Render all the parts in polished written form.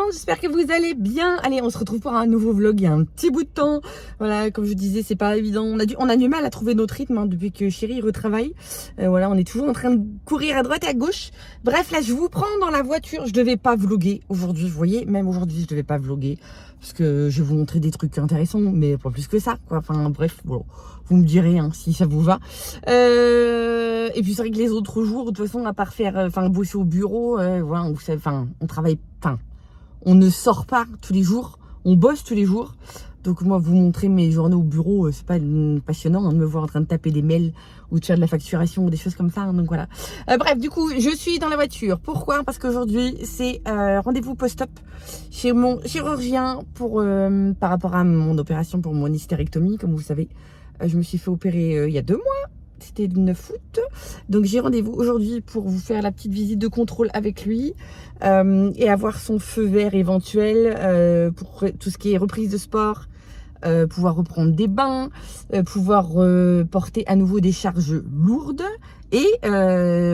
monde, j'espère que vous allez bien. Allez, on se retrouve pour un nouveau vlog il y a un petit bout de temps. Voilà, comme je disais, c'est pas évident. On a du mal à trouver notre rythme depuis que chérie retravaille. Voilà, on est toujours en train de courir à droite et à gauche. Bref, là, je vous prends dans la voiture. Je devais pas vlogger aujourd'hui, vous voyez. Même aujourd'hui, je devais pas vlogger parce que je vais vous montrer des trucs intéressants, mais pas plus que ça, quoi. Enfin, bref, bon, vous me direz hein, si ça vous va. Et puis c'est vrai que les autres jours, de toute façon, à part faire, bosser au bureau, voilà, on travaille, on ne sort pas tous les jours, on bosse tous les jours. Donc moi, vous montrer mes journées au bureau, c'est pas passionnant hein, de me voir en train de taper des mails ou de faire de la facturation ou des choses comme ça. Hein, donc voilà. Bref, du coup, je suis dans la voiture. Pourquoi? Parce qu'aujourd'hui, c'est rendez-vous post-op chez mon chirurgien pour par rapport à mon opération pour mon hystérectomie. Comme vous savez, je me suis fait opérer il y a 2 mois. C'était le 9 août. Donc j'ai rendez-vous aujourd'hui pour vous faire la petite visite de contrôle avec lui et avoir son feu vert éventuel pour tout ce qui est reprise de sport, pouvoir reprendre des bains, pouvoir porter à nouveau des charges lourdes et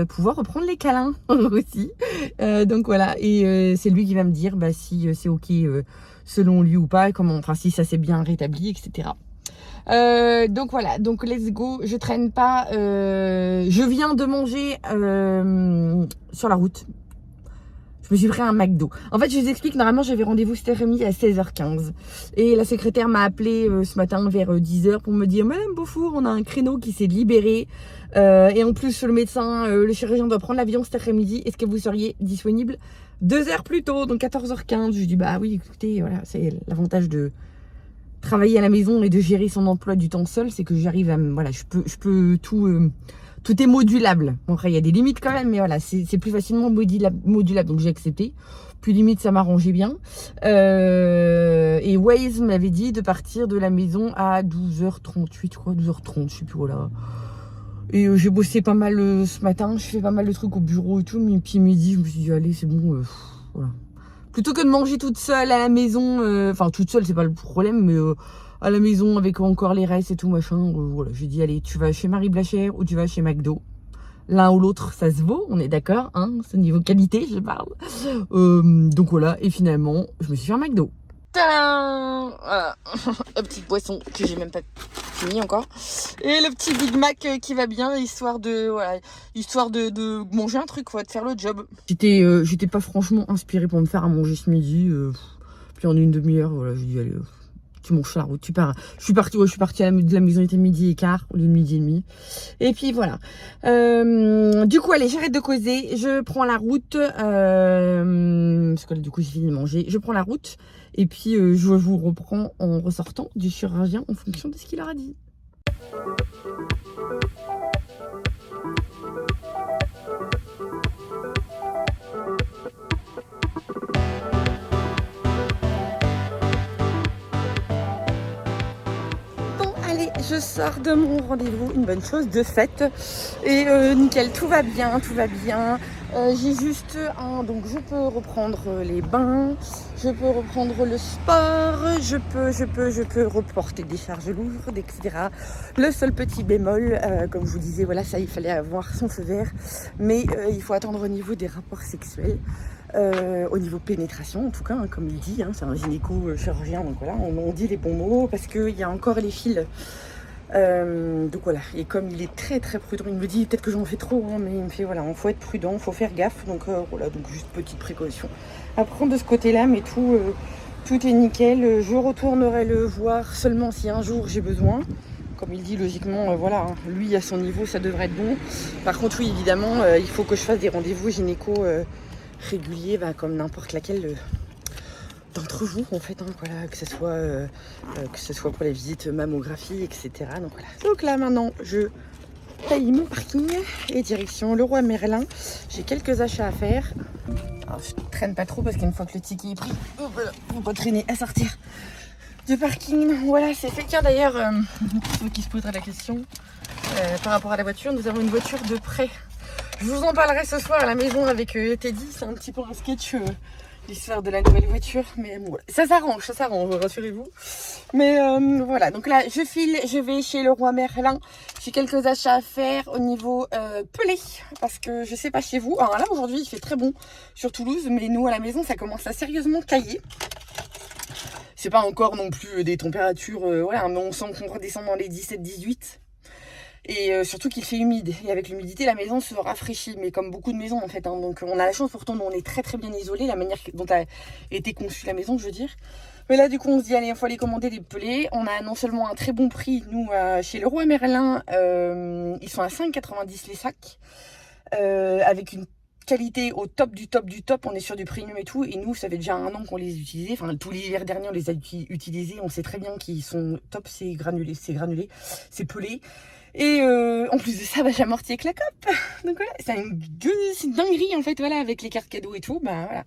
pouvoir reprendre les câlins aussi. Donc voilà, et c'est lui qui va me dire si c'est ok selon lui ou pas, si ça s'est bien rétabli, etc. Donc voilà, donc let's go, je traîne pas, je viens de manger sur la route. Je me suis pris un McDo. En fait, je vous explique, normalement, j'avais rendez-vous cet après-midi à 16h15. Et la secrétaire m'a appelé ce matin vers 10h pour me dire « Madame Beaufour, on a un créneau qui s'est libéré. Et en plus, le médecin, le chirurgien doit prendre l'avion cet après-midi. Est-ce que vous seriez disponible 2 heures plus tôt, donc 14h15 ?» Je lui dis « Bah oui, écoutez, voilà, c'est l'avantage de travailler à la maison et de gérer son emploi du temps seul, c'est que j'arrive à... Voilà, je peux tout... tout est modulable. Bon, après, il y a des limites quand même, mais voilà, c'est plus facilement modulable, donc j'ai accepté. Puis limite, ça m'arrangeait bien. Et Waze m'avait dit de partir de la maison à 12h38, je crois, 12h30, je sais plus, voilà. Et j'ai bossé pas mal ce matin, je fais pas mal de trucs au bureau et tout, mais puis midi, je me suis dit, allez, c'est bon, voilà. Plutôt que de manger toute seule à la maison, toute seule, c'est pas le problème, mais à la maison avec encore les restes et tout machin, voilà, j'ai dit, allez, tu vas chez Marie Blachère ou tu vas chez McDo. L'un ou l'autre, ça se vaut, on est d'accord, hein, c'est au niveau qualité, je parle. Donc voilà, et finalement, je me suis fait un McDo. Tadam, voilà. La petite boisson que j'ai même pas fini encore. Et le petit Big Mac qui va bien, histoire de manger un truc, quoi, de faire le job. J'étais pas franchement inspirée pour me faire à manger ce midi. Puis en une demi-heure, voilà, j'ai dit allez, tu manges la route, tu pars. Je suis partie de la maison, il était 12h15 au lieu de 12h30. Et puis voilà. Du coup, allez, j'arrête de causer. Je prends la route. Parce que là, du coup, j'ai fini de manger. Je prends la route. Et puis, je vous reprends en ressortant du chirurgien en fonction de ce qu'il leur a dit. Je sors de mon rendez-vous, une bonne chose de fait. Et nickel, tout va bien, tout va bien. J'ai juste donc je peux reprendre les bains, je peux reprendre le sport, je peux reporter des charges lourdes, etc. Le seul petit bémol, comme je vous disais, voilà, ça il fallait avoir son feu vert, mais il faut attendre au niveau des rapports sexuels. Au niveau pénétration en tout cas, hein, comme il dit, hein, c'est un gynéco-chirurgien, donc voilà, on dit les bons mots parce qu'il y a encore les fils. Donc voilà, et comme il est très très prudent, il me dit peut-être que j'en fais trop, hein, mais il me fait voilà, il faut être prudent, il faut faire gaffe, donc voilà, donc juste petite précaution à prendre de ce côté-là, mais tout est nickel. Je retournerai le voir seulement si un jour j'ai besoin. Comme il dit, logiquement, voilà, hein, lui à son niveau, ça devrait être bon. Par contre, oui, évidemment, il faut que je fasse des rendez-vous gynéco réguliers, comme n'importe laquelle d'entre vous, en fait, hein, voilà, que ce soit pour la visite mammographie, etc. Donc voilà. Donc là, maintenant, je paye mon parking et direction Leroy Merlin. J'ai quelques achats à faire. Alors, je traîne pas trop parce qu'une fois que le ticket est pris, voilà, on va traîner à sortir du parking. Voilà, c'est fait. Tiens, d'ailleurs, pour ceux qui se poseraient la question par rapport à la voiture, nous avons une voiture de prêt. Je vous en parlerai ce soir à la maison avec Teddy. C'est un petit peu un sketch l'histoire de la nouvelle voiture. Mais bon, ça s'arrange, rassurez-vous. Mais voilà, donc là, je vais chez Leroy Merlin. J'ai quelques achats à faire au niveau pelé. Parce que je sais pas chez vous. Alors là, aujourd'hui, il fait très bon sur Toulouse. Mais nous, à la maison, ça commence à sérieusement cailler. C'est pas encore non plus des températures, voilà, mais on sent qu'on redescend dans les 17-18. Et surtout qu'il fait humide. Et avec l'humidité, la maison se rafraîchit. Mais comme beaucoup de maisons, en fait. Hein. Donc on a la chance, pourtant, on est très très bien isolé. La manière dont a été conçue la maison, je veux dire. Mais là, du coup, on se dit, allez, il faut aller commander des pelés. On a non seulement un très bon prix, nous, chez Leroy Merlin. Ils sont à 5,90 les sacs. Avec une qualité au top du top du top, on est sur du premium et tout, et nous ça fait déjà 1 an qu'on les utilisait, enfin tout l'hiver dernier on les a utilisés, on sait très bien qu'ils sont top, c'est granulé, c'est pelé, et en plus de ça bah, j'amortis avec la COP, donc voilà, c'est une dinguerie en fait, voilà, avec les cartes cadeaux et tout, bah voilà,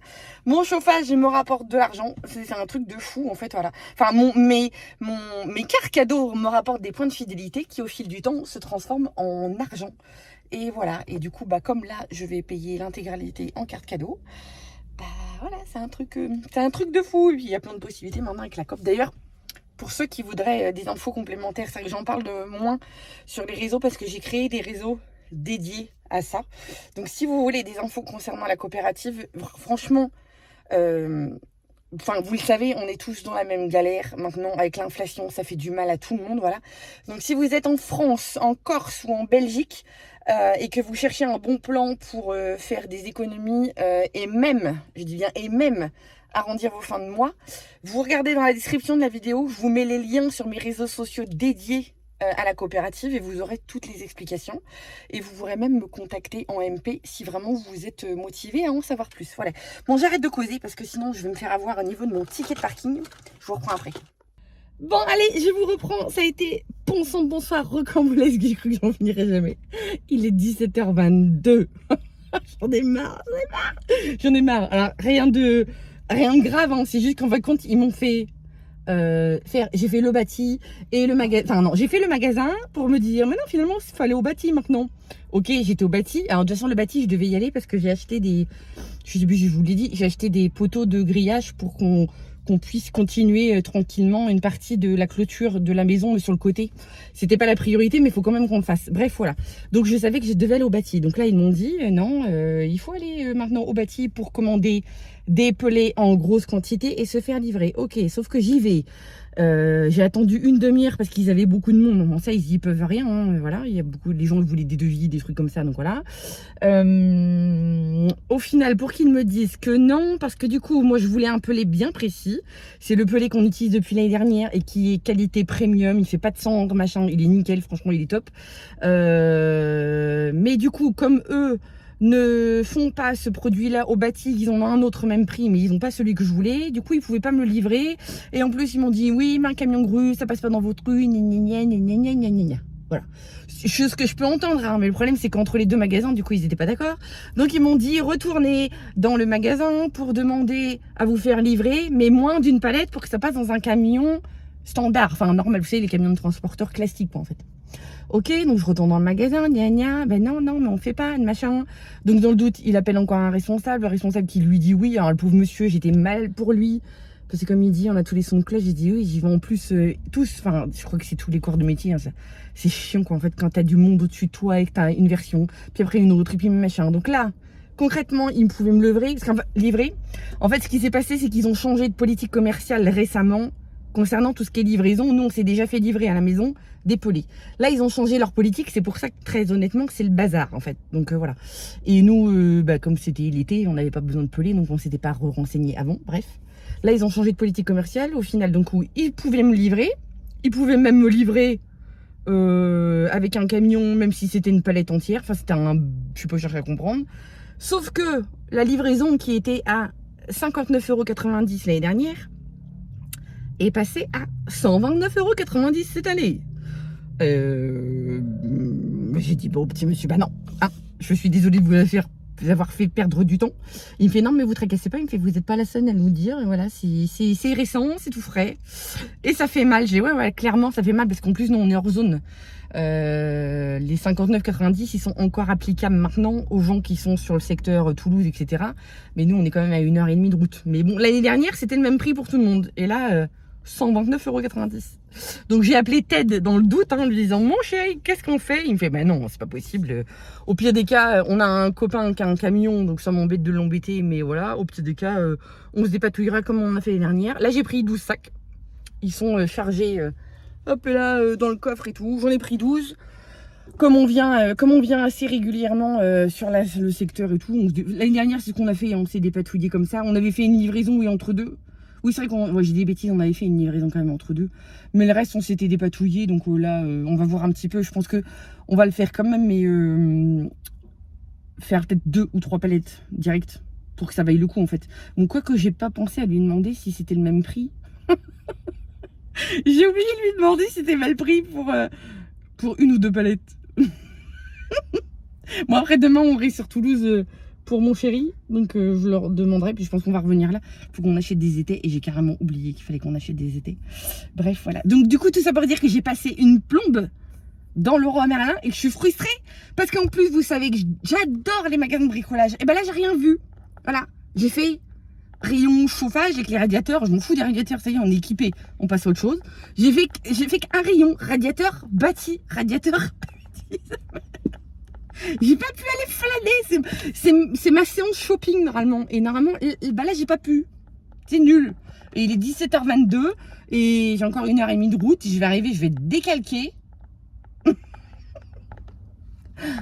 mon chauffage me rapporte de l'argent, c'est un truc de fou en fait, voilà, enfin mes cartes cadeaux me rapportent des points de fidélité qui au fil du temps se transforment en argent. Et voilà, et du coup, bah, comme là, je vais payer l'intégralité en carte cadeau, bah voilà, c'est un truc de fou. Et puis, il y a plein de possibilités maintenant avec la COP. D'ailleurs, pour ceux qui voudraient des infos complémentaires, c'est vrai que j'en parle de moins sur les réseaux parce que j'ai créé des réseaux dédiés à ça. Donc, si vous voulez des infos concernant la coopérative, franchement, enfin, vous le savez, on est tous dans la même galère maintenant avec l'inflation, ça fait du mal à tout le monde, voilà. Donc si vous êtes en France, en Corse ou en Belgique et que vous cherchez un bon plan pour faire des économies et même, je dis bien et même arrondir vos fins de mois, vous regardez dans la description de la vidéo, je vous mets les liens sur mes réseaux sociaux dédiés à la coopérative et vous aurez toutes les explications et vous pourrez même me contacter en MP si vraiment vous êtes motivé à en savoir plus. Voilà. Bon, j'arrête de causer parce que sinon je vais me faire avoir au niveau de mon ticket de parking. Je vous reprends après. Bon, allez, je vous reprends. Ça a été bonsoir, recambolaise, j'ai cru que j'en finirais jamais. Il est 17h22. J'en ai marre. Alors, rien de grave, hein. C'est juste qu'en fin de compte, ils m'ont fait j'ai fait le bâti et le magasin, enfin non, j'ai fait le magasin pour me dire mais non, finalement il faut aller au bâti maintenant. Ok, j'étais au bâti. Alors de toute façon le bâti je devais y aller parce que j'ai acheté je vous l'ai dit, j'ai acheté des poteaux de grillage pour qu'on puisse continuer tranquillement une partie de la clôture de la maison sur le côté. C'était pas la priorité mais il faut quand même qu'on le fasse. Bref, voilà. Donc je savais que je devais aller au bâti. Donc là ils m'ont dit non, il faut aller maintenant au bâti pour commander des pelés en grosse quantité et se faire livrer. Ok, sauf que j'y vais. J'ai attendu une demi-heure parce qu'ils avaient beaucoup de monde. Bon, ça, ils y peuvent rien. Hein, voilà, il y a beaucoup de gens qui voulaient des devis, des trucs comme ça. Donc voilà. Au final, pour qu'ils me disent que non, parce que du coup, moi, je voulais un pelé bien précis. C'est le pelé qu'on utilise depuis l'année dernière et qui est qualité premium. Il fait pas de cendre, machin. Il est nickel. Franchement, il est top. Mais du coup, comme eux ne font pas ce produit-là au bâti, ils ont un autre même prix, mais ils n'ont pas celui que je voulais. Du coup, ils pouvaient pas me le livrer. Et en plus, ils m'ont dit, oui, mais un camion grue, ça passe pas dans votre rue, gna. Voilà. Chose que je peux entendre, hein, mais le problème, c'est qu'entre les deux magasins, du coup, ils étaient pas d'accord. Donc, ils m'ont dit, retournez dans le magasin pour demander à vous faire livrer, mais moins d'une palette pour que ça passe dans un camion standard. Enfin, normal, vous savez, les camions de transporteurs classiques, quoi, en fait. Ok, donc je retourne dans le magasin, ben non, mais on fait pas, machin. Donc dans le doute, il appelle encore un responsable, le responsable qui lui dit oui. Alors le pauvre monsieur, j'étais mal pour lui. Parce que comme il dit, on a tous les sons de cloche, j'ai dit oui, j'y vais en plus, tous, enfin, je crois que c'est tous les corps de métier, hein, c'est chiant quoi, en fait, quand t'as du monde au-dessus de toi et que t'as une version, puis après une autre, et puis machin. Donc là, concrètement, ils pouvaient me livrer. En fait, ce qui s'est passé, c'est qu'ils ont changé de politique commerciale récemment. Concernant tout ce qui est livraison, nous on s'est déjà fait livrer à la maison des pelés. Là ils ont changé leur politique, c'est pour ça que très honnêtement que c'est le bazar en fait. Donc voilà. Et nous, comme c'était l'été, on n'avait pas besoin de pelés, donc on s'était pas renseigné avant. Bref, là ils ont changé de politique commerciale. Au final, donc ils pouvaient me livrer, ils pouvaient même me livrer avec un camion, même si c'était une palette entière. Enfin c'était je suis pas chercher à comprendre. Sauf que la livraison qui était à 59,90 € l'année dernière est passé à 129,90 € cette année. J'ai dit, bon, petit monsieur, bah non, hein, je suis désolée de vous la faire avoir fait perdre du temps. Il me fait non mais vous tracassez pas, il me fait vous n'êtes pas la seule à nous le dire, et voilà, c'est récent, c'est tout frais. Et ça fait mal, j'ai ouais, clairement ça fait mal parce qu'en plus nous on est hors zone. Les 59,90 ils sont encore applicables maintenant aux gens qui sont sur le secteur Toulouse, etc. Mais nous on est quand même à 1h30 de route. Mais bon, l'année dernière c'était le même prix pour tout le monde. Et là, 129,90 €. Donc j'ai appelé Ted dans le doute, en lui disant mon chéri, qu'est-ce qu'on fait? Il me fait bah non, c'est pas possible. Au pire des cas, on a un copain qui a un camion, donc ça m'embête de l'embêter, mais voilà, au pire des cas, on se dépatouillera comme on a fait l'année dernière. Là j'ai pris 12 sacs. Ils sont chargés hop là dans le coffre et tout. J'en ai pris 12. Comme on vient assez régulièrement sur le secteur et tout, l'année dernière c'est ce qu'on a fait, on s'est dépatouillé comme ça. On avait fait une livraison oui, entre deux. Oui c'est vrai qu'on, moi j'ai des bêtises, on avait fait une livraison quand même entre deux. Mais le reste on s'était dépatouillé, donc là on va voir un petit peu. Je pense que on va le faire quand même, mais faire peut-être 2 ou 3 palettes direct pour que ça vaille le coup en fait. Donc quoi que j'ai pas pensé à lui demander si c'était le même prix. J'ai oublié de lui demander si c'était mal pris pour 1 ou 2 palettes. Bon après demain on rit sur Toulouse pour mon chéri, donc je leur demanderai, puis je pense qu'on va revenir là. Il faut qu'on achète des étais et j'ai carrément oublié qu'il fallait qu'on achète des étais. Bref voilà, donc du coup tout ça pour dire que j'ai passé une plombe dans Leroy Merlin et que je suis frustrée parce qu'en plus vous savez que j'adore les magasins de bricolage. Et ben là j'ai rien vu, voilà, j'ai fait rayon chauffage avec les radiateurs, je m'en fous des radiateurs, ça y est on est équipé, on passe à autre chose. J'ai fait qu'un rayon, radiateur bâti, radiateur j'ai pas pu aller flâner, c'est ma séance shopping normalement, et normalement bah là j'ai pas pu, c'est nul. Et il est 17h22 et j'ai encore 1h30 de route, je vais arriver, je vais décalquer.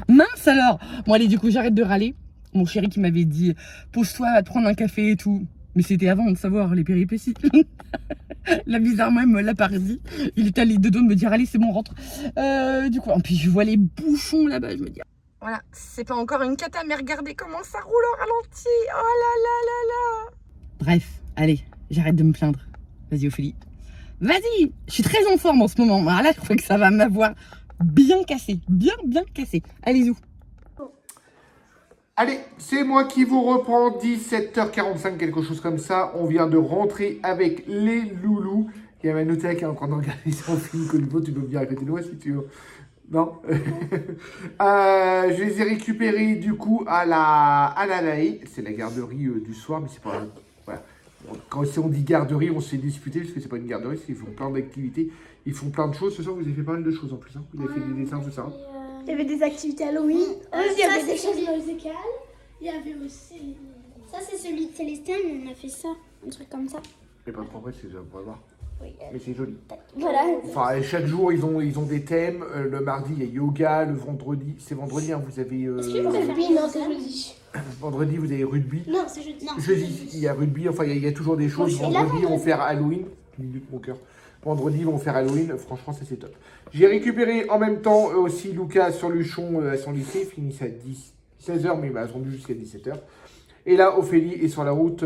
Mince alors. Bon allez, du coup j'arrête de râler. Mon chéri qui m'avait dit pose-toi à te prendre un café et tout, mais c'était avant de savoir les péripéties. Là bizarrement il me l'a pas dit, il était allé de dos de me dire allez c'est bon rentre. Du coup, et puis je vois les bouchons là-bas, je me dis voilà, c'est pas encore une cata, mais regardez comment ça roule au ralenti. Oh là là là là. Bref, allez, j'arrête de me plaindre. Vas-y Ophélie, vas-y, je suis très en forme en ce moment. Alors là je crois que ça va m'avoir bien cassé, bien cassé. Allez zou. Allez, c'est moi qui vous reprends, 17h45, quelque chose comme ça. On vient de rentrer avec les loulous. Il y a Manouta qui est en train de regarder son film Colibot. Tu peux venir à côté de moi si tu veux. Non. Je les ai récupérés du coup à la Lahaye. C'est la garderie du soir, mais c'est pas... Voilà. Quand on dit garderie, on s'est disputé parce que c'est pas une garderie, ils font plein d'activités. Ils font plein de choses. Ce soir, vous avez fait pas mal de choses en plus. Hein. Vous avez fait des dessins, tout ça. Il y avait des activités Halloween. Il y avait des choses musicales. Il y avait aussi... Ça, c'est celui de Célestin, mais on a fait ça. Un truc comme ça. Et pas trop près, c'est déjà pour voir. Oui, Mais c'est joli. voilà. Enfin, chaque jour, ils ont des thèmes. Le mardi, il y a yoga. Le vendredi, c'est vendredi, hein, vous avez... Rugby, non, c'est jeudi. Vendredi, vous avez rugby. Non, c'est jeudi. Non, Jeudi, il y a rugby. Enfin, il y a toujours des choses. Vendredi, on va faire Halloween. Minute, mon cœur. Vendredi, ils vont faire Halloween. Franchement, ça, c'est top. J'ai récupéré en même temps aussi Lucas sur Luchon à son lycée. Finissait à 16h, mais il m'a attendu jusqu'à 17h. Et là, Ophélie est sur la route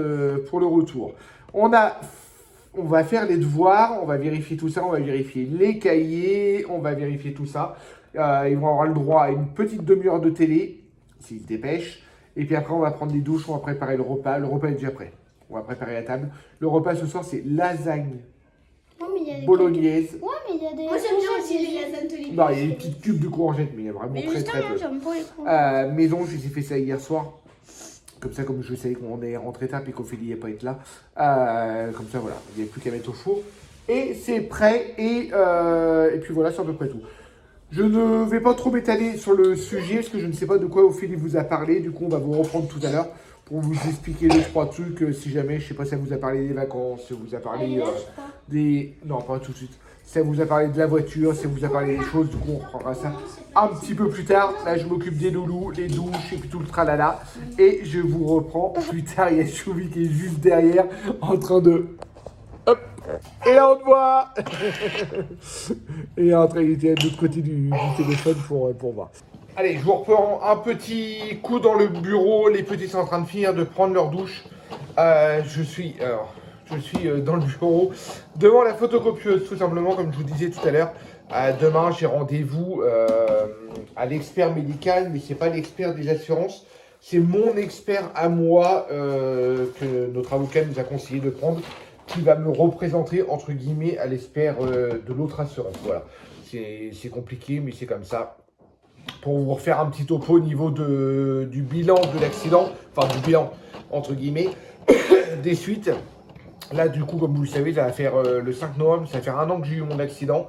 pour le retour. On va faire les devoirs, on va vérifier tout ça, on va vérifier les cahiers, on va vérifier tout ça. Ils vont avoir le droit à une petite demi-heure de télé, s'ils se dépêchent. Et puis après, on va prendre des douches, on va préparer le repas. Le repas est déjà prêt. On va préparer la table. Le repas ce soir, c'est lasagne bolognaise. Ouais, mais il y a des... Moi, j'aime bien aussi les lasagnes Tolibi. Non, il y a une petite cube de courgettes, mais il y a vraiment Mais très justement, peu. j'aime pas les courgettes. Maison, je les ai fait ça hier soir. Comme ça, comme je savais qu'on est rentré tard et qu'Ophélie n'est pas être là. Comme ça, voilà, il n'y a plus qu'à mettre au four. Et c'est prêt. Et puis voilà, c'est à peu près tout. Je ne vais pas trop m'étaler sur le sujet parce que je ne sais pas de quoi Ophélie vous a parlé. Du coup, on va vous reprendre tout à l'heure pour vous expliquer 2-3 trucs. Si jamais, je ne sais pas si ça vous a parlé des vacances, si ça vous a parlé des... Non, pas tout de suite. Si ça vous a parlé de la voiture, si ça vous a parlé des choses, du coup, on reprendra ça un petit peu plus tard. Là, je m'occupe des loulous, les douches et puis tout le tralala. Et je vous reprends plus tard. Il y a Chouvi qui est juste derrière en train de... Hop. Et là, on te voit. Et en train, il était de l'autre côté du téléphone pour voir. Allez, je vous reprends un petit coup dans le bureau. Les petits sont en train de finir de prendre leur douche. Je suis dans le bureau, devant la photocopieuse, tout simplement, comme je vous disais tout à l'heure. Demain, j'ai rendez-vous à l'expert médical, mais c'est pas l'expert des assurances. C'est mon expert à moi que notre avocat nous a conseillé de prendre, qui va me représenter, entre guillemets, à l'expert de l'autre assurance. Voilà. C'est compliqué, mais c'est comme ça. Pour vous refaire un petit topo au niveau du bilan de l'accident, enfin du bilan, entre guillemets, des suites. Là, du coup, comme vous le savez, ça va faire le 5 novembre, ça va faire 1 an que j'ai eu mon accident.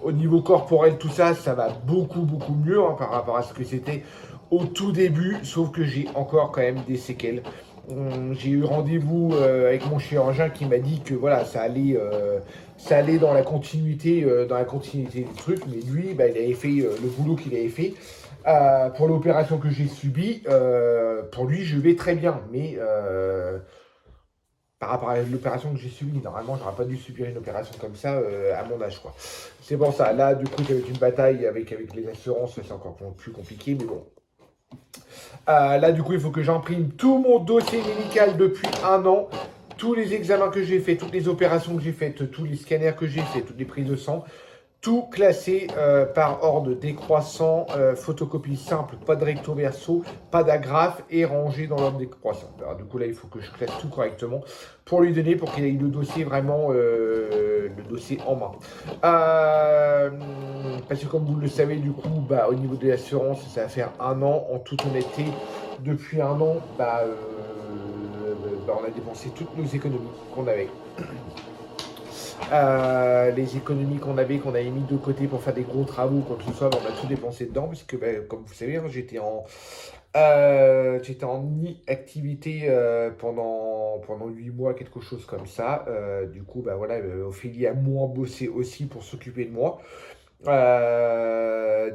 Au niveau corporel, tout ça, ça va beaucoup mieux hein, par rapport à ce que c'était au tout début, sauf que j'ai encore quand même des séquelles. J'ai eu rendez-vous avec mon chirurgien qui m'a dit que voilà, ça allait dans la continuité du truc, mais lui, bah, il avait fait le boulot qu'il avait fait. Pour l'opération que j'ai subie, pour lui, je vais très bien, mais par rapport à l'opération que j'ai subie, normalement, j'aurais pas dû subir une opération comme ça à mon âge, quoi. C'est pour ça. Là, du coup, avec une bataille avec les assurances, c'est encore plus compliqué, mais bon. Là, du coup, il faut que j'imprime tout mon dossier médical depuis 1 an. Tous les examens que j'ai faits, toutes les opérations que j'ai faites, tous les scanners que j'ai faits, toutes les prises de sang. Tout classé par ordre décroissant, photocopie simple, pas de recto verso, pas d'agrafe et rangé dans l'ordre décroissant. Alors, du coup, là, il faut que je classe tout correctement pour lui donner, pour qu'il ait le dossier vraiment, le dossier en main. Parce que comme vous le savez, du coup, bah, au niveau de l'assurance, ça va faire 1 an. En toute honnêteté, depuis 1 an, on a dépensé toutes nos économies qu'on avait. Les économies qu'on avait mis de côté pour faire des gros travaux, quoi que ce soit, on a tout dépensé dedans, parce que comme vous savez, hein, j'étais en activité pendant 8 mois, quelque chose comme ça. Du coup, voilà, Ophélie a moins bossé aussi pour s'occuper de moi.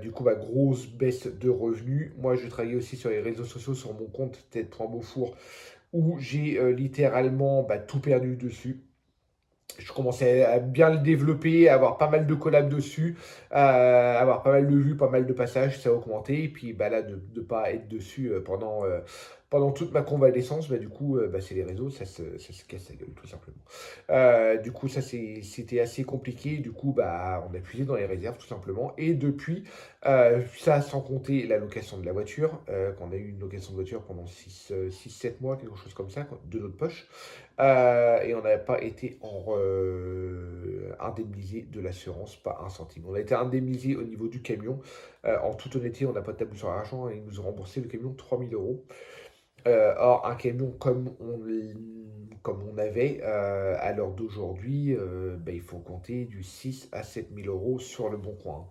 Du coup, grosse baisse de revenus. Moi, je travaillais aussi sur les réseaux sociaux, sur mon compte tête.beaufour, où j'ai littéralement tout perdu dessus. Je commençais à bien le développer, à avoir pas mal de collabs dessus, avoir pas mal de vues, pas mal de passages, ça a augmenté. Et puis là, de ne pas être dessus pendant toute ma convalescence, du coup, c'est les réseaux, ça se casse la gueule, tout simplement. Du coup, ça, c'était assez compliqué. Du coup, on a puisé dans les réserves, tout simplement. Et depuis, ça, sans compter la location de la voiture, qu'on a eu une location de voiture pendant 6-7 mois, quelque chose comme ça, de notre poche. Et on n'avait pas été indemnisé de l'assurance, pas un centime. On a été indemnisé au niveau du camion. En toute honnêteté, on n'a pas de tabou sur l'argent et ils nous ont remboursé le camion 3 000 euros. Or, un camion comme on avait à l'heure d'aujourd'hui, il faut compter du 6 à 7 000 euros sur le bon coin.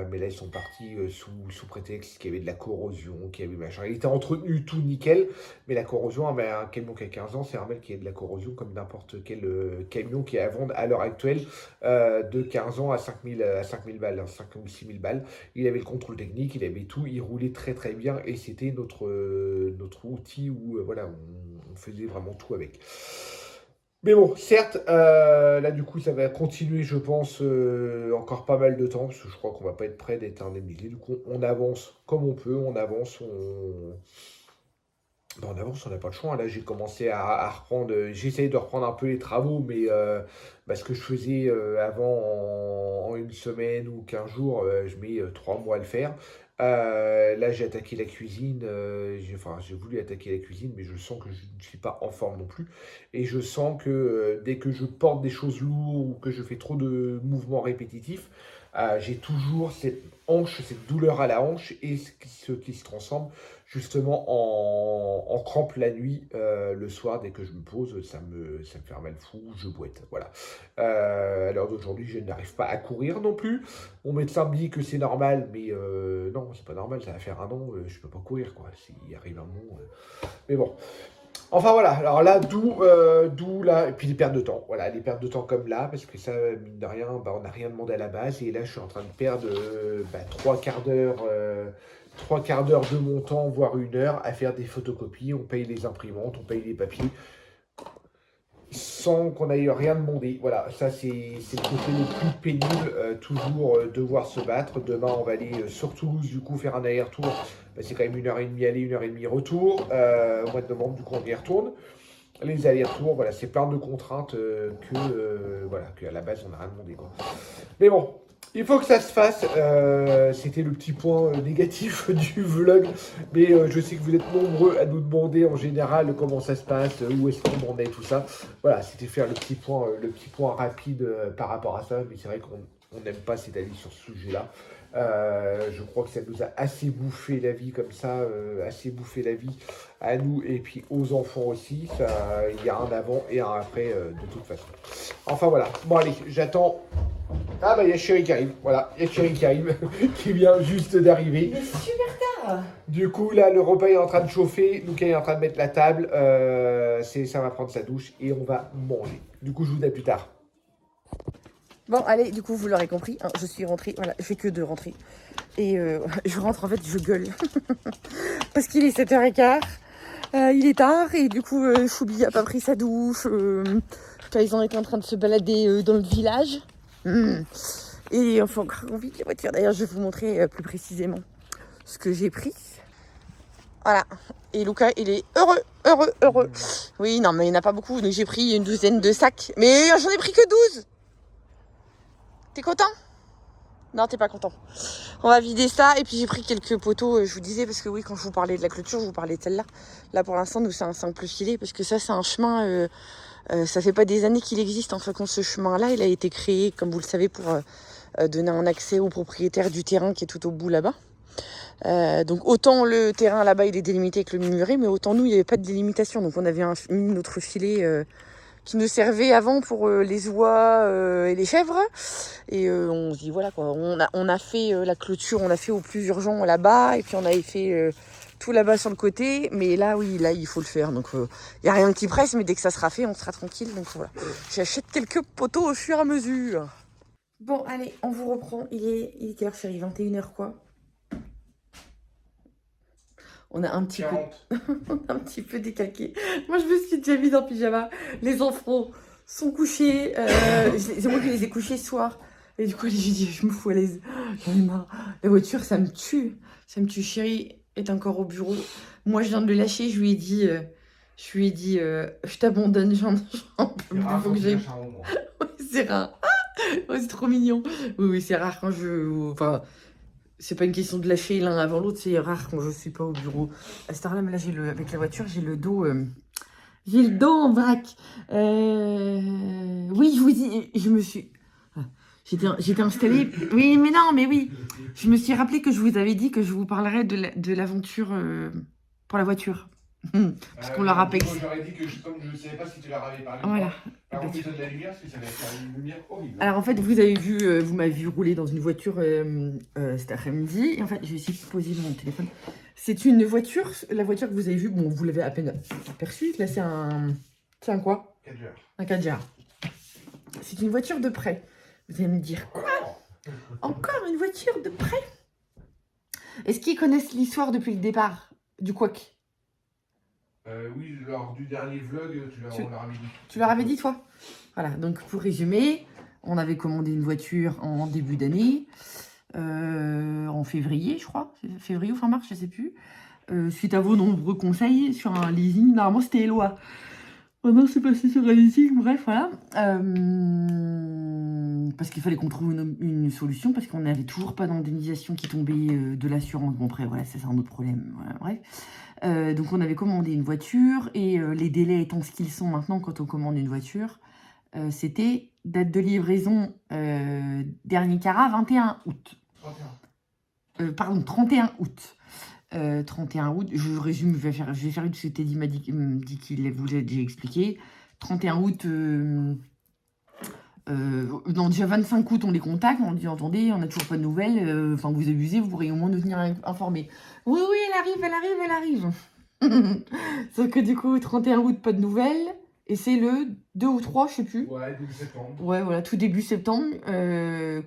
Mais là, ils sont partis sous prétexte qu'il y avait de la corrosion, qu'il y avait machin. Il était entretenu tout nickel, mais la corrosion, un camion qui a 15 ans, c'est normal qu'il y ait de la corrosion comme n'importe quel camion qui est à vendre à l'heure actuelle de 15 ans à 5 000 balles, 5 ou 6 000 balles. Il avait le contrôle technique, il avait tout, il roulait très très bien et c'était notre outil où on faisait vraiment tout avec. Mais bon, certes, là du coup ça va continuer je pense encore pas mal de temps, parce que je crois qu'on va pas être prêt d'être indemnisé. Du coup on avance comme on peut, on avance, on n'a pas le choix. Là j'ai commencé à reprendre, j'essaye de reprendre un peu les travaux, mais ce que je faisais avant en 1 semaine ou 15 jours, je mets 3 mois à le faire. Là, j'ai attaqué la cuisine. J'ai voulu attaquer la cuisine, mais je sens que je ne suis pas en forme non plus. Et je sens que dès que je porte des choses lourdes ou que je fais trop de mouvements répétitifs, j'ai toujours cette douleur à la hanche et ce qui se transforme justement en crampe la nuit. Le soir, dès que je me pose, ça me fait un mal fou, je boite. Voilà. À l'heure d'aujourd'hui, je n'arrive pas à courir non plus. Mon médecin me dit que c'est normal, mais non, c'est pas normal, ça va faire 1 an, je peux pas courir, quoi. S'il arrive un moment. Mais bon. Enfin voilà, alors là, d'où là, et puis les pertes de temps, voilà, les pertes de temps comme là, parce que ça, mine de rien, on n'a rien demandé à la base, et là, je suis en train de perdre 3 quarts d'heure de mon temps, voire 1 heure, à faire des photocopies, on paye les imprimantes, on paye les papiers, sans qu'on aille rien demander. Voilà, ça c'est le côté le plus pénible, toujours devoir se battre. Demain, on va aller sur Toulouse, du coup, faire un aller-retour. C'est quand même 1h30 aller, 1h30 retour. Au mois de novembre, du coup, on y retourne. Les allers-retours, voilà, c'est plein de contraintes qu'à la base, on n'a rien demandé, quoi. Mais bon, Il faut que ça se fasse. C'était le petit point négatif du vlog. Mais je sais que vous êtes nombreux à nous demander en général comment ça se passe, où est-ce qu'on en est, tout ça. Voilà, c'était faire le petit point rapide par rapport à ça. Mais c'est vrai qu'on n'aime pas cet avis sur ce sujet-là. Je crois que ça nous a assez bouffé la vie comme ça, assez bouffé la vie à nous et puis aux enfants aussi. Il y a un avant et un après de toute façon. Enfin voilà, bon allez, j'attends. Ah bah il y a Chéri qui arrive, voilà, il y a Chéri qui arrive, qui vient juste d'arriver. Il est super tard. Du coup là le repas est en train de chauffer, Lucas est en train de mettre la table, ça va prendre sa douche et on va manger. Du coup je vous dis à plus tard. Bon, allez, du coup, vous l'aurez compris, hein, je suis rentrée, voilà, je fais que de rentrer. Et je rentre, en fait, je gueule. Parce qu'il est 7h15, il est tard, et du coup, Choubi a pas pris sa douche. Ils ont été en train de se balader dans le village. Et enfin, encore vite les voitures. D'ailleurs, je vais vous montrer plus précisément ce que j'ai pris. Voilà. Et Lucas, il est heureux. Oui, non, mais il n'y en a pas beaucoup, donc j'ai pris une douzaine de sacs. Mais j'en ai pris que 12. T'es content? Non, t'es pas content. On va vider ça. Et puis j'ai pris quelques poteaux, je vous disais, parce que oui, quand je vous parlais de la clôture, je vous parlais de celle-là. Là, pour l'instant, nous, c'est un simple filet, parce que ça, c'est un chemin... ça fait pas des années qu'il existe. Enfin, quand ce chemin-là, il a été créé, comme vous le savez, pour donner un accès aux propriétaires du terrain qui est tout au bout là-bas. Donc autant le terrain là-bas, il est délimité avec le muret, mais autant nous, il n'y avait pas de délimitation. Donc on avait mis notre filet... qui nous servait avant pour les oies et les chèvres. Et on se dit, voilà quoi, on a fait la clôture, on a fait au plus urgent là-bas, et puis on avait fait tout là-bas sur le côté. Mais là, oui, là, il faut le faire. Donc, il n'y a rien qui presse, mais dès que ça sera fait, on sera tranquille. Donc voilà, j'achète quelques poteaux au fur et à mesure. Bon, allez, on vous reprend. Il est quelle heure, chérie? 21h quoi? On a un petit peu décalqué. Moi, je me suis déjà mise en pyjama. Les enfants sont couchés. C'est moi qui les ai couchés ce soir. Et du coup, j'ai dit, je me fous à l'aise. J'en ai marre. La voiture, ça me tue. Ça me tue. Chéri est encore au bureau. Moi, je viens de le lâcher. Je lui ai dit, je t'abandonne. J'en peux plus. Faut que j'aille. Ouais, c'est rare. Ouais, c'est trop mignon. Oui, c'est rare quand enfin... C'est pas une question de lâcher l'un avant l'autre, c'est rare quand je suis pas au bureau. À cette heure-là, mais là, avec la voiture, j'ai le dos en vrac. Oui, je vous dis, je me suis... J'étais installée... Oui, mais non, mais oui. Je me suis rappelé que je vous avais dit que je vous parlerais de l'aventure pour la voiture. Parce qu'on leur a payé. J'aurais dit que comme je ne savais pas si tu leur avais parlé. Voilà. Par contre, de la lumière, parce que ça va faire une lumière horrible. Alors en fait, vous avez vu, vous m'avez vu rouler dans une voiture cet après-midi. Et en fait, je vais essayer de poser mon téléphone. C'est une voiture, la voiture que vous avez vue, bon, vous l'avez à peine aperçue. Là, c'est un quoi? Kadjar. Un Kadjar. C'est une voiture de prêt. Vous allez me dire, quoi? Encore une voiture de prêt? Est-ce qu'ils connaissent l'histoire depuis le départ du Quack? Oui, lors du dernier vlog, on leur avait dit. Tu leur avais dit, toi? Voilà, donc pour résumer, on avait commandé une voiture en début d'année, en février, je crois. Février ou fin mars, je ne sais plus. Suite à vos nombreux conseils sur un leasing, normalement c'était Eloi. Maintenant c'est passé sur un leasing, bref, voilà. Parce qu'il fallait qu'on trouve une solution, parce qu'on n'avait toujours pas d'indemnisation qui tombait de l'assurance. Bon, après, voilà, ça c'est un autre problème, voilà, bref. Donc on avait commandé une voiture et les délais étant ce qu'ils sont maintenant quand on commande une voiture, c'était date de livraison dernier carat 21 août. 31 août. 31 août, je résume, je vais faire une ce que Teddy m'a dit qu'il vous a déjà expliqué. 31 août, non, déjà 25 août, on les contacte, on dit attendez, on n'a toujours pas de nouvelles, enfin vous abusez, vous pourriez au moins nous tenir informés. Oui, elle arrive. Sauf que du coup, 31 août, pas de nouvelles, et c'est le 2 ou 3, je sais plus. Ouais, début septembre. Ouais, voilà, tout début septembre,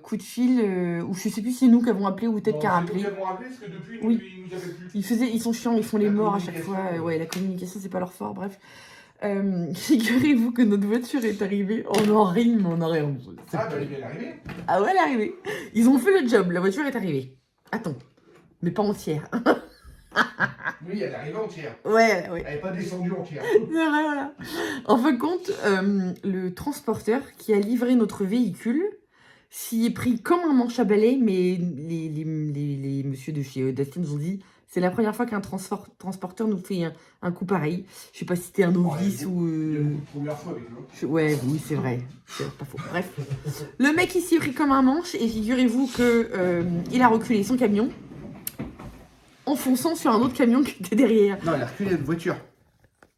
coup de fil, ou je sais plus si c'est nous qui avons appelé ou peut-être qui a rappelé. C'est nous qui avons appelé, parce que depuis, oui. Ils nous avaient plus. Ils sont chiants, ils font les morts à chaque fois. Ouais, la communication, c'est pas leur fort, bref. Figurez-vous que notre voiture est arrivée en rime, en arrière. Ah, bah, elle est arrivée. Ah ouais, elle est arrivée. Ils ont fait le job, la voiture est arrivée. Attends, mais pas entière. Oui, elle est arrivée entière. Ouais. Elle n'est pas descendue entière. Voilà. En fin de compte, le transporteur qui a livré notre véhicule s'y est pris comme un manche à balai, mais les messieurs de chez Dastin nous ont dit c'est la première fois qu'un transporteur nous fait un coup pareil. Je sais pas si c'était un novice ou. Il y a beaucoup de premières fois avec eux. Ouais, oui, c'est vrai. C'est pas faux. Bref. Le mec, il s'y est pris comme un manche et figurez-vous que il a reculé son camion en fonçant sur un autre camion qui était derrière. Non, il a reculé une voiture.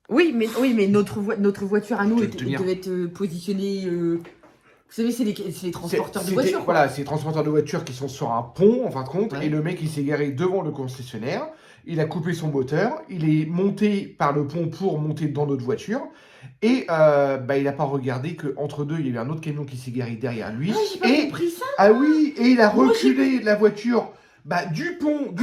Oui, mais notre voiture à nous Je vais te dire. devait être positionnée. Vous savez, c'est les transporteurs de voitures. Voilà, c'est les transporteurs de voitures qui sont sur un pont, en fin de compte, Ouais. et le mec, il s'est garé devant le concessionnaire, il a coupé son moteur, il est monté par le pont pour monter dans notre voiture, et il n'a pas regardé qu'entre deux, il y avait un autre camion qui s'est garé derrière lui. Ah, j'ai pas et, compris ça. ah oui, et il a Moi, reculé la voiture du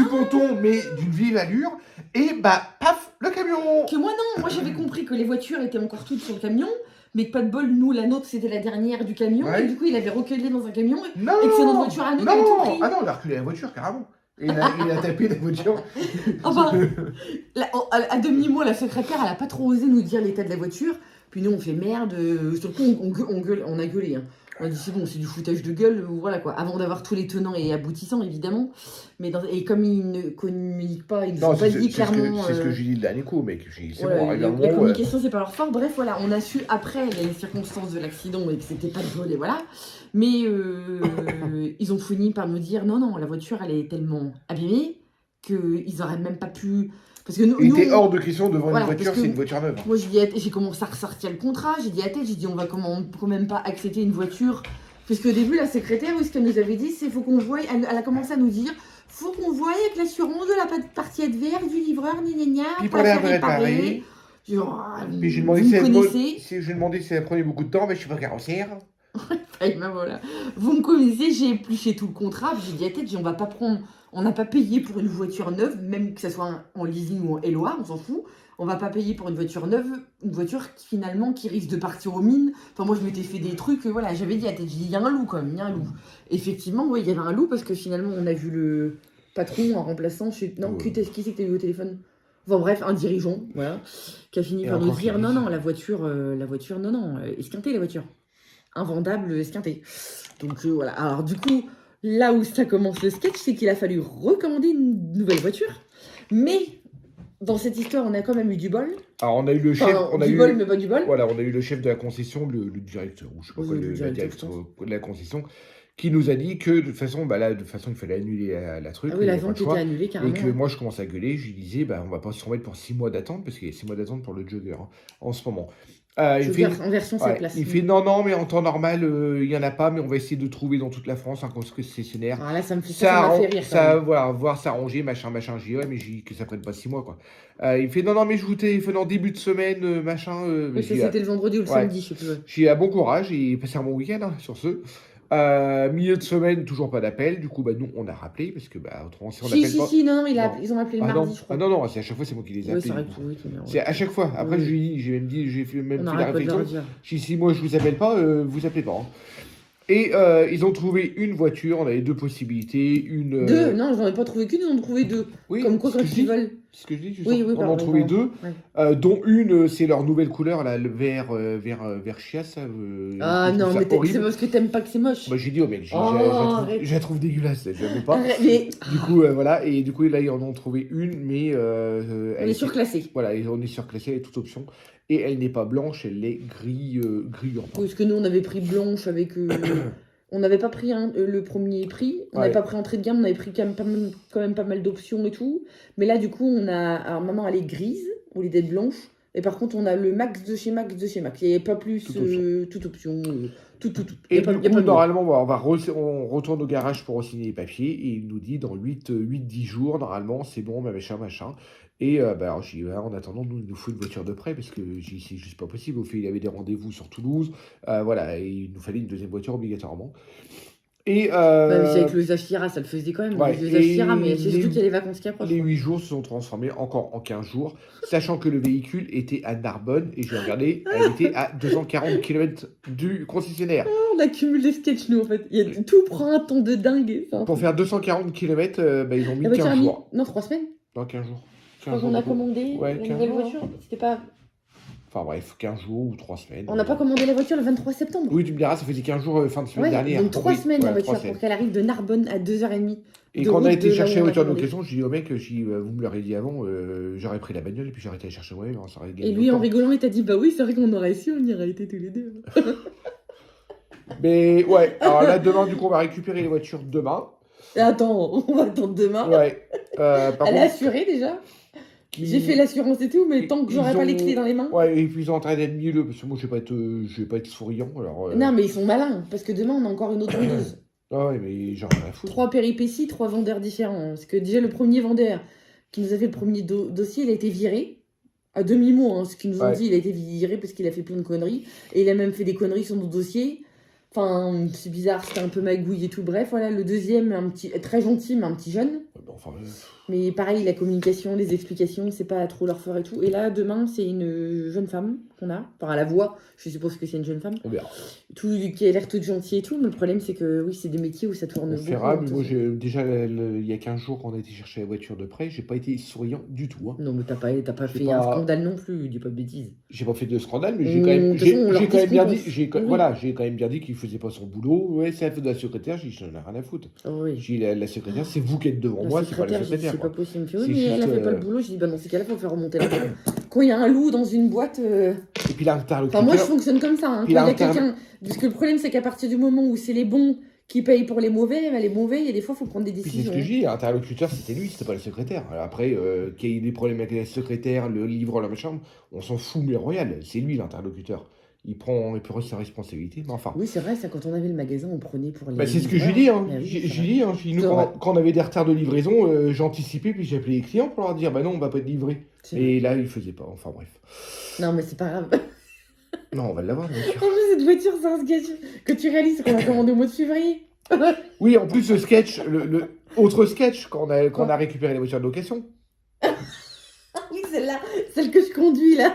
ponton, mais d'une vive allure, et paf, le camion. Que moi non, moi j'avais compris que les voitures étaient encore toutes sur le camion, mais que pas de bol, nous, la nôtre c'était la dernière du camion, Ouais. et du coup il avait reculé dans un camion, Non, et que c'est notre voiture à nous qui a tout non, pris. ah non, il a reculé la voiture, carrément. Et il a tapé la voiture. Enfin, à demi-mot, la secrétaire, elle a pas trop osé nous dire l'état de la voiture. Puis nous, on fait merde. Sur le coup, on a gueulé. Hein. On a dit c'est bon, c'est du foutage de gueule, voilà quoi. Avant d'avoir tous les tenants et aboutissants, évidemment. Et comme ils ne communiquent pas, ils nous ont pas dit clairement. C'est ce que j'ai dit le dernier coup, mec. J'ai dit, c'est Voilà, bon, arrive un la moment, communication, c'est pas leur fort. Bref, voilà, on a su après les circonstances de l'accident et que c'était pas de vol, et voilà. Mais ils ont fini par nous dire non, la voiture, elle est tellement abîmée qu'ils auraient même pas pu. Parce que Il nous, était hors de question devant voilà, une voiture, parce que c'est une voiture neuve. moi, j'ai commencé à ressortir le contrat. J'ai dit à tête, j'ai dit on va quand même pas accepter une voiture. Parce qu'au début, la secrétaire, ce qu'elle nous avait dit, c'est faut qu'on voie. Elle a commencé à nous dire faut qu'on voie avec l'assurance de la partie adverse du livreur, gna. Puis pas pour la faire réparer. Genre, Puis j'ai vous demandé me connaissez. j'ai demandé si ça prenait beaucoup de temps, mais je suis pas carrossière. Et ben voilà. Vous me connaissez, j'ai épluché tout le contrat. J'ai dit à tête, j'ai dit, on va pas prendre. On n'a pas payé pour une voiture neuve, même que ce soit en leasing ou en LOA, on s'en fout. On va pas payer pour une voiture neuve, une voiture qui finalement qui risque de partir aux mines. Enfin, moi, je m'étais fait des trucs, voilà, j'avais dit à tête, j'ai dit, il y a un loup quand même, il y a un loup. Effectivement, oui, il y avait un loup parce que finalement, on a vu le patron en remplaçant. Non, qui c'est que t'as eu au téléphone? Enfin bref, un dirigeant, voilà, qui a fini par nous dire non, la voiture, non, esquintée la voiture. Invendable, esquintée. Donc voilà, alors du coup, là où ça commence le sketch, c'est qu'il a fallu recommander une nouvelle voiture. Mais dans cette histoire, on a quand même eu du bol. Alors on a eu le chef, Enfin, on a du eu bol, mais pas du bol. voilà, on a eu le chef de la concession, le directeur, ou je sais pas Oui, quoi, le la directeur, direction de la concession, qui nous a dit que de toute façon, il fallait annuler la truc. Ah oui, il y la avait pas vente le choix. était annulée carrément. Et que moi je commence à gueuler, je lui disais, on va pas se remettre pour 6 mois d'attente, parce qu'il y a 6 mois d'attente pour le jogger en ce moment. Je veux dire, en version 7 places. Il fait non, mais en temps normal, il n'y en a pas, mais on va essayer de trouver dans toute la France un concessionnaire. Alors là, ça m'a fait rire. Ça, voilà, voir s'arranger, machin. J'ai dit, ouais, mais j'ai dit que ça prenne pas 6 mois, quoi. Il fait, non, mais je vous téléphone en début de semaine, machin. Oui, c'était le vendredi ou le samedi, je sais plus. J'ai dit, bon courage, et passé un bon week-end, hein, sur ce. Milieu de semaine, toujours pas d'appel. Du coup, nous, on a rappelé, parce que, autrement, si on appelle pas... Non, Non. ils ont appelé le Ah mardi, non, je crois. non, c'est à chaque fois, c'est moi qui les ai Oui, appelés. c'est vrai du que coup. oui, C'est à chaque fois. Après, Oui. j'ai même On fait la n'arrête pas de leur réflexion. dire. J'ai dit, si moi, je vous appelle pas, vous appelez pas. Hein. Et ils ont trouvé une voiture, on avait deux possibilités. Deux? Non, j'en ai pas trouvé qu'une, ils en ont trouvé deux. Oui, Comme quoi, c'est quand ce que ils je dis. veulent. C'est ce que je dis, Oui, on en a pardon, trouvé pardon. deux, Ouais. dont une, c'est leur nouvelle couleur, là, le vert chiasse. Ah je non, trouve ça mais c'est horrible. parce que t'aimes pas que c'est moche. Moi, j'ai dit au mec, Arrête. je la trouve dégueulasse, je l'aime pas. Arrête, mais Du coup, voilà, et du coup, là, ils en ont trouvé une, mais on elle est surclassé. Voilà, et on est surclassé, elle est toute option. Et elle n'est pas blanche, elle est gris urbain. Parce que nous, on avait pris blanche avec. On n'avait pas pris le premier prix, on n'avait pas pris entrée de gamme, on avait pris quand même pas mal d'options et tout. Mais là, du coup, on a. Alors maintenant, elle est grise, au lieu d'être blanche. Et par contre, on a le max de chez Max de chez Max. Il n'y avait pas plus toute option. Tout. Et du coup, normalement, on retourne au garage pour signer les papiers. Et il nous dit dans 8-10 jours, normalement, c'est bon, machin. Et alors, j'ai dit, en attendant, il nous faut une voiture de prêt parce que c'est juste pas possible. Au fait, il avait des rendez-vous sur Toulouse. Voilà, et il nous fallait une deuxième voiture obligatoirement. Et avec le Zafira, ça le faisait quand même. Ouais, le Zafira, mais c'est les- surtout qu'il y a les vacances qui approchent. les 8 jours se sont transformés encore en 15 jours, sachant que le véhicule était à Narbonne, et j'ai regardé, elle était à 240 km du concessionnaire. On accumule les sketchs, nous, en fait. Tout prend un temps de dingue. Enfin, Pour faire 240 km, ils ont mis la voiture 15 a mis. jours. Non, 3 semaines. Dans 15 jours. Quand on a commandé Ouais, la 15 nouvelle jours. voiture, c'était pas. Enfin bref, 15 jours ou 3 semaines. On n'a pas commandé la voiture le 23 septembre. Oui, tu me diras, ça faisait 15 jours fin de semaine Ouais, dernière. donc 3 Oui, semaines la ouais, voiture 3 semaines. pour qu'elle arrive de Narbonne à 2h30. Et de quand on a route été de chercher là la où on a voiture de commandé. location, j'ai dit au mec, vous me l'aurez dit avant, j'aurais pris la bagnole et puis j'aurais été la chercher moi-même. Ça aurait gagné Et lui, du en temps. rigolant, il t'a dit, bah oui, c'est vrai qu'on aurait su, on y aurait été tous les deux. Mais ouais, alors là, demain, du coup, on va récupérer les voitures demain. Et attends, on va attendre demain. Ouais. Par Elle est contre, assurée déjà. qui- J'ai fait l'assurance et tout, mais tant que j'aurai ils pas les ont- clés dans les mains. Ouais, et puis ils sont en train d'être mielleux, parce que moi, je vais pas être souriant. Alors, Non, mais ils sont malins, parce que demain, on a encore une autre vendeuse. Ah ouais, mais j'en ai rien à foutre. 3 péripéties, 3 vendeurs différents. Parce que déjà, le premier vendeur qui nous a fait le premier dossier, il a été viré. À demi-mot, hein, ce qu'ils nous ont Ouais. dit, il a été viré parce qu'il a fait plein de conneries. Et il a même fait des conneries sur nos dossiers. Enfin, c'est bizarre, c'était un peu magouille et tout. Bref, voilà, le deuxième, très gentil, mais un petit jeune. Ouais, bah, enfin, Mais pareil, la communication, les explications, c'est pas trop leur fort et tout. Et là, demain, c'est une jeune femme qu'on a. Enfin, à la voix, je suppose que c'est une jeune femme. on verra. Qui a l'air toute gentille et tout. Mais le problème, c'est que oui, c'est des métiers où ça tourne On beaucoup. verra, mais hein, moi, de toute façon. déjà, il y a 15 jours, quand on a été chercher la voiture de près, j'ai pas été souriant du tout. Hein. Non, mais t'as pas J'ai fait pas- un scandale non plus, dis pas de bêtises. J'ai pas fait de scandale, mais De j'ai quand même, toute façon, on leur j'ai quand dit même ce bien qu'on dit, pense. Oui. voilà, j'ai quand même bien dit qu'il faisait pas son boulot. Ouais, c'est la faute de la secrétaire, j'ai dit, j'en ai rien à foutre. Oh, oui. J'ai dit, la secrétaire, c'est vous qui êtes devant La moi, c'est pas la secrétaire, j'ai dit, secrétaire. c'est pas quoi. possible. Elle me fait, C'est oui, mais elle a juste, fait pas le boulot. Je dis, bah dans ces cas-là, faut faire remonter la boîte. Quand il y a un loup dans une boîte. Et puis l'interlocuteur. Enfin, moi, je fonctionne comme ça. Hein. Puis Quand il y a l'inter- quelqu'un. Parce que le problème, c'est qu'à partir du moment où c'est les bons qui payent pour les mauvais, ben, les mauvais, il y a des fois, il faut prendre des Puis c'est ce décisions. que j'ai dit, l'interlocuteur, c'était lui, c'était pas le secrétaire. Alors après, qu'il y ait des problèmes avec la secrétaire, le livreur, la machin, on s'en fout, mais royal, c'est lui l'interlocuteur. Il prend sa responsabilité, mais enfin. Oui, c'est vrai, ça, quand on avait le magasin, on prenait pour les. Bah, c'est ce que livreurs. j'ai dit, hein. Ah oui, J'ai c'est j'ai vrai. dit, hein. J'ai dit, nous, C'est vrai. quand on avait des retards de livraison, j'anticipais, puis j'appelais les clients pour leur dire, bah non, on va pas être livré. C'est vrai. Et là, ils faisaient pas, enfin bref. Non, mais c'est pas grave. Non, on va l'avoir, la En voiture. plus, cette voiture, c'est un sketch que tu réalises qu'on a commandé au mois de février. Oui, en plus, le sketch, le autre sketch, quand on a récupéré les voitures de location, Oui, celle-là, celle que je conduis là.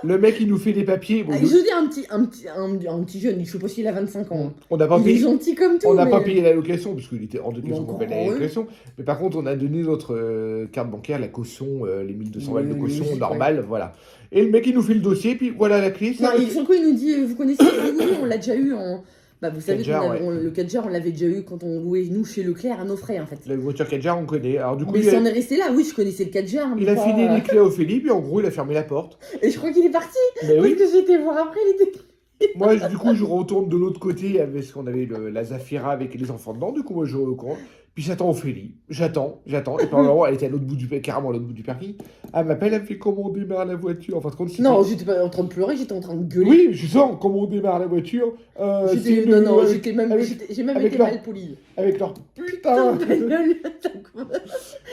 le mec, il nous fait des papiers. Bon, Ah, je dis un petit jeune, je sais pas s'il a 25 ans. on n'a pas Il est payé. gentil comme tout. On n'a mais- pas payé la location, parce qu'il était hors de question Bon, qu'on paye la ouais. location. Mais par contre, on a donné notre carte bancaire, la caution, les 1200 balles de Oui, caution logique, normale, voilà. Et le mec, il nous fait le dossier, puis voilà la clé. Non, ça- et sur le coup, il nous dit, vous connaissez oui, on l'a déjà eu en. Bah, vous savez, Kadjar, le Kadjar, on l'avait déjà eu quand on louait, nous, chez Leclerc, à nos frais, en fait. La voiture Kadjar, on connaît. Alors du coup, Mais il si a, on est resté là, oui, je connaissais le Kadjar. mais il a pas- filé les clés à Ophélie, puis en gros, il a fermé la porte. Et je crois qu'il est parti. Mais Parce oui, que j'ai été voir après, il était. moi, du coup, je retourne de l'autre côté, parce qu'on avait la Zafira avec les enfants dedans. Du coup, moi, je vais au courant. Puis j'attends Ophélie. J'attends. Et puis en moment, elle était à l'autre bout carrément à l'autre bout du parking. Elle m'appelle, elle me fait comment on démarre la voiture. En fin de compte, Non, j'étais pas en train de pleurer, j'étais en train de gueuler. Oui, je sens comment on démarre la voiture. J'étais- c'est non, le- non, avec- j'étais même, avec- j'ai même avec été leur- mal poli. avec leur Putain putain. de bagnole. En fin de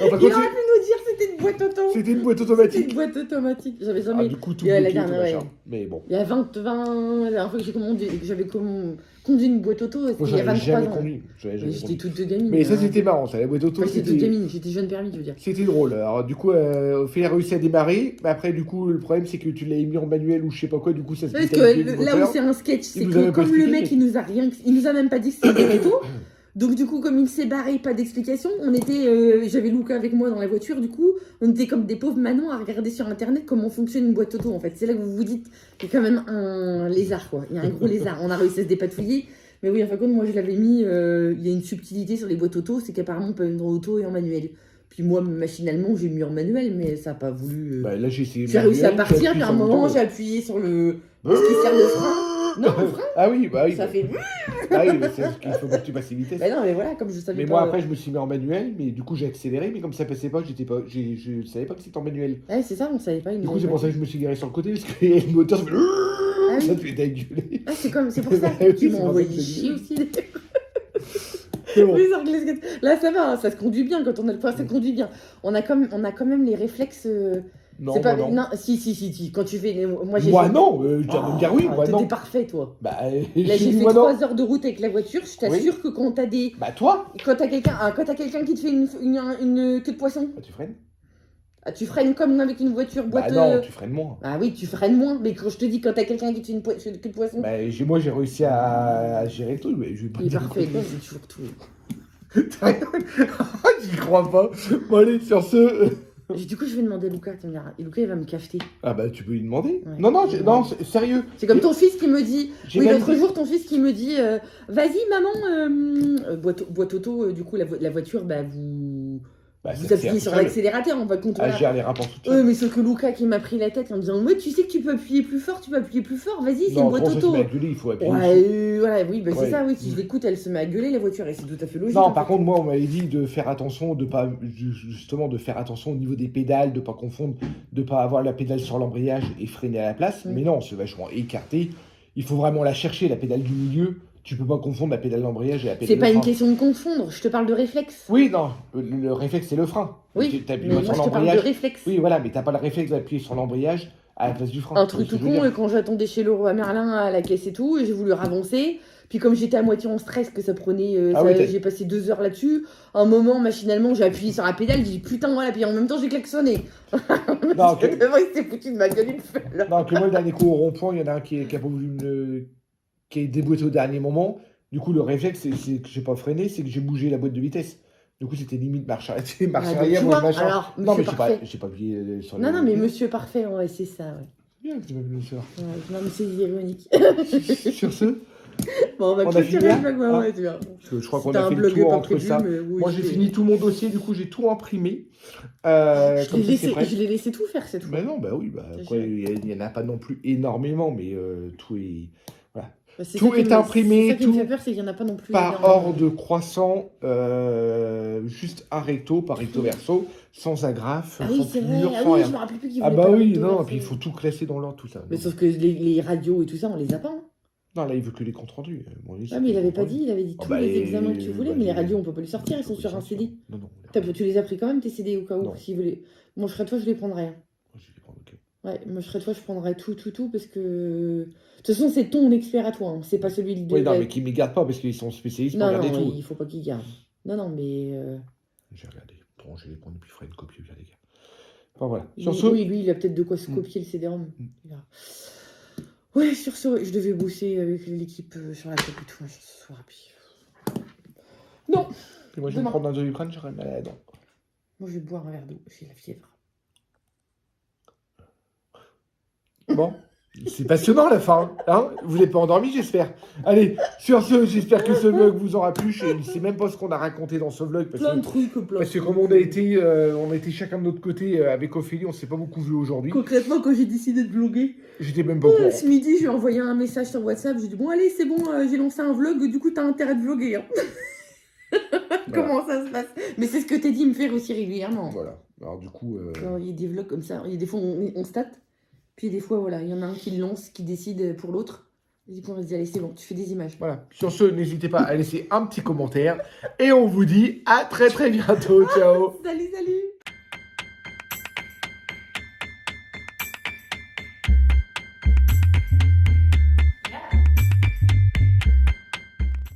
Il compte, aurait pu nous dire c'était une boîte auto. c'était une boîte C'était automatique. une boîte automatique. J'avais Ah, jamais. du coup, tout Et la bloqué, tout dernière, machin. ouais. Mais bon, Il y a 20, la dernière fois que j'avais conduit une boîte auto, c'était moi, il y a j'avais 23 jamais ans. conduit. J'avais Mais jamais j'étais conduit. toute de gamine. Mais ça, hein. c'était marrant, ça. La boîte auto, Enfin, j'étais toute c'était. gamine, j'étais jeune permis, je veux dire. C'était drôle. Alors, du coup, Ophélie a réussi à démarrer. Mais après, du coup, le problème, c'est que tu l'avais mis en manuel ou je sais pas quoi. Du coup, ça se Parce déstabilisait que le là où moteur. c'est un sketch, c'est nous que avait pas comme le expliqué, mec, il nous a même pas dit que c'était des rétos. Donc du coup, comme il s'est barré, pas d'explication, j'avais Luca avec moi dans la voiture, du coup, on était comme des pauvres manants à regarder sur internet comment fonctionne une boîte auto en fait. C'est là que vous vous dites qu'il y a quand même un lézard quoi, il y a un gros lézard. On a réussi à se dépatouiller, mais oui, en fin de compte, moi je l'avais mis, il y a une subtilité sur les boîtes auto, c'est qu'apparemment on peut mettre en auto et en manuel. Puis moi, machinalement, j'ai mis en manuel, mais ça n'a pas voulu... Bah, là, j'ai essayé. J'ai réussi à manuel, partir, j'ai puis à un appuyé sur le moment, bouton. j'ai appuyé sur le... ce qui sert de frein. Non, le frein, Ah oui, bah oui. ça fait... Ah oui, mais c'est ce qu'il faut que tu passes les vitesses. Bah non, mais voilà, comme je savais Mais pas... moi, après, je me suis mis en manuel, mais du coup, j'ai accéléré, mais comme ça passait pas, je savais pas que c'était en manuel. Ouais, c'est ça, on savait pas. Du coup, c'est pour ça que je me suis garé sur le côté, parce que le moteur, ça fait. oui. Ça te fait gueuler. Ah, c'est pour ça Oui, que tu c'est m'as pour envoyé ça que je chier dis. aussi. C'est bon. Oui, ça réglait ce que- Là, ça va, hein, ça se conduit bien quand on a le poids, ça conduit bien. On a quand même les réflexes. Non, c'est pas... moi, non. Si. Quand tu fais. Moi, j'ai Moi, fait- non, tu vas me dire oui, moi, non. T'es parfait, toi. Bah, Là, j'ai j'ai dit fait moi, non. 3 heures de route avec la voiture. Je t'assure que quand t'as des. Bah, toi Quand t'as quelqu'un qui te fait une queue de poisson, Bah, tu freines. tu freines comme avec une voiture Bah, boîte. non, tu freines moins. Ah oui, tu freines moins. Mais quand je te dis, quand t'as quelqu'un qui te fait une queue de poisson, Bah, moi, j'ai réussi à gérer le truc, mais je vais pas il est dire parfait. le Lui, contraire. c'est toujours tout. J'y crois pas. Bon, allez, sur ce. Du coup, je vais demander à Lucas. Et Lucas, il va me cafeter. Ah bah tu peux lui demander. Ouais. Non, non, non, sérieux. C'est comme ton fils qui me dit. J'ai Oui, même l'autre dit- jour, ton fils qui me dit vas-y, maman, boîte auto, du coup, la voiture, bah, vous Bah, ça appuyez sert sur tout seul. l'accélérateur, on va contrôler. Elle gère les rapports toute Oui, seule. mais sauf que Lucas qui m'a pris la tête en me disant ouais, tu sais que tu peux appuyer plus fort, vas-y, c'est une Non, boîte quand ça se auto. met à gueuler, il faut appuyer Ouais, dessus. voilà, oui, bah, c'est Ouais. ça, oui. Si je l'écoute, elle se met à gueuler la voiture et c'est tout à fait logique. Non, en par fait. contre, moi, on m'avait dit de faire attention, de pas justement de faire attention au niveau des pédales, de pas confondre, de pas avoir la pédale sur l'embrayage et freiner à la place. Mais non, c'est vachement écarté. Il faut vraiment la chercher, la pédale du milieu. Tu peux pas confondre la pédale d'embrayage et la pédale C'est de pas une frein. question de confondre, je te parle de réflexe. Oui, non, le réflexe, c'est le frein. Oui, Tu appuies mais pas moi sur je te parle de l'embrayage. réflexe. Oui, voilà, mais t'as pas le réflexe d'appuyer sur l'embrayage à la place du frein. Un Tu vois truc ce tout que je veux con, dire et quand j'attendais chez Leroy Merlin à la caisse et tout, et j'ai voulu ravancer. Puis comme j'étais à moitié en stress, que ça prenait, Ah oui, t'as- j'ai passé 2 heures là-dessus. Un moment, machinalement, j'ai appuyé sur la pédale, j'ai dit putain, voilà, puis en même temps, j'ai klaxonné. Non, Parce que devant, il s'était foutu de ma gueule une fois. Non, que moi, le dernier coup au rond-point, il y en a un qui a pas voulu qui est déboîté au dernier moment. Du coup, le réflexe, c'est que j'ai pas freiné, c'est que j'ai bougé la boîte de vitesse. Du coup, c'était limite marche arrêtée, marche Ah, arrière, tu moi, vois, machin. alors, Non, mais monsieur parfait. j'ai pas appuyé sur Non, le. non, mais monsieur parfait, ouais, c'est ça, ouais. Bien que tu m'appelles monsieur. Ouais, non, mais c'est ironique. Sur ce, Bon, on va On a clôturer fini là le vlog, ouais, Ah. ouais, tu vois. parce que je crois qu'on C'était a un fait le vlog tour pas entre prévu, ça. mais oui, Moi, j'ai c'était- fini tout mon dossier, du coup, j'ai tout imprimé. Je Comme ça, c'est prêt. l'ai laissé tout faire cette fois. Mais non, bah oui, bah, C'est après, sûr. il y en a pas non plus énormément, mais tout est. Bah, c'est Tout ça qui est me- imprimé, C'est ça qui me tout fait peur, c'est qu'il n'y en a pas non plus. par énormément. ordre croissant, juste un recto par recto verso, sans agrafe, Ah oui, sans c'est vrai. pliure, Ah sans oui, rien. je me rappelle plus qu'il Ah voulait bah pas oui, recto non, verso. puis il faut tout classer dans l'ordre, tout ça. Mais Non, sauf que les radios et tout ça, on les a pas. Hein. non, là, il veut que les comptes rendus. Bon, lui, Ah, mais il avait pas dit, il avait dit Oh, tous bah, les et- examens que tu voulais, bah, mais les les- radios, on peut pas les sortir, ils il faut sont sur un sortir. CD. Non, non. Tu les as pris quand même tes CD au cas où, Non. s'ils voulaient. Moi, je serais toi, je les prendrais. Hein. Je vais les prendre, ok. Ouais, moi, je serais toi, je prendrais tout, parce que. De toute façon, c'est ton expert à toi, hein. C'est pas celui de. Oui, non, mais qui ne les gardent pas parce qu'ils sont spécialistes pour Non, regarder non, tout. il faut pas qu'ils gardent. Non, mais. J'ai regardé. Bon, je vais les prendre et puis je ferai une copie, les gars. Enfin voilà. Lui, Sur ce, oui, lui, il a peut-être de quoi se Mm. copier le CD-ROM. Mm. Il verra. Ouais, sur ce, ouais, je devais bosser avec l'équipe sur la coupe et tout, ce soir. Puis... Non, et moi je vais me Demain. prendre un Doliprane, j'aurai mal à la dent. moi je vais boire un verre d'eau, j'ai la fièvre. Bon, c'est passionnant la fin. Hein, vous n'êtes pas endormi, j'espère. Allez, sur ce, j'espère que ce vlog vous aura plu. Je ne sais même pas ce qu'on a raconté dans ce vlog. Parce Plein de que, trucs, plein parce de que trucs. comme on a été chacun de notre côté avec Ophélie, on ne s'est pas beaucoup vu aujourd'hui. Concrètement, quand j'ai décidé de vlogger, J'étais même pas au courant. ce midi, je lui ai envoyé un message sur WhatsApp. J'ai dit, bon, allez, c'est bon, j'ai lancé un vlog, du coup, t'as intérêt de vlogger. Hein. Comment ça se passe? Mais c'est ce que Teddy me fait aussi régulièrement. Voilà. Alors du coup, Alors, il y a des vlogs comme ça. Il y a des fois, on state. Puis des fois, voilà, il y en a un qui le lance, qui décide pour l'autre. Et du coup, on se dit, allez, c'est bon, tu fais des images. voilà. Sur ce, n'hésitez pas à laisser un petit commentaire. Et on vous dit à très très bientôt. Ciao. Salut, salut!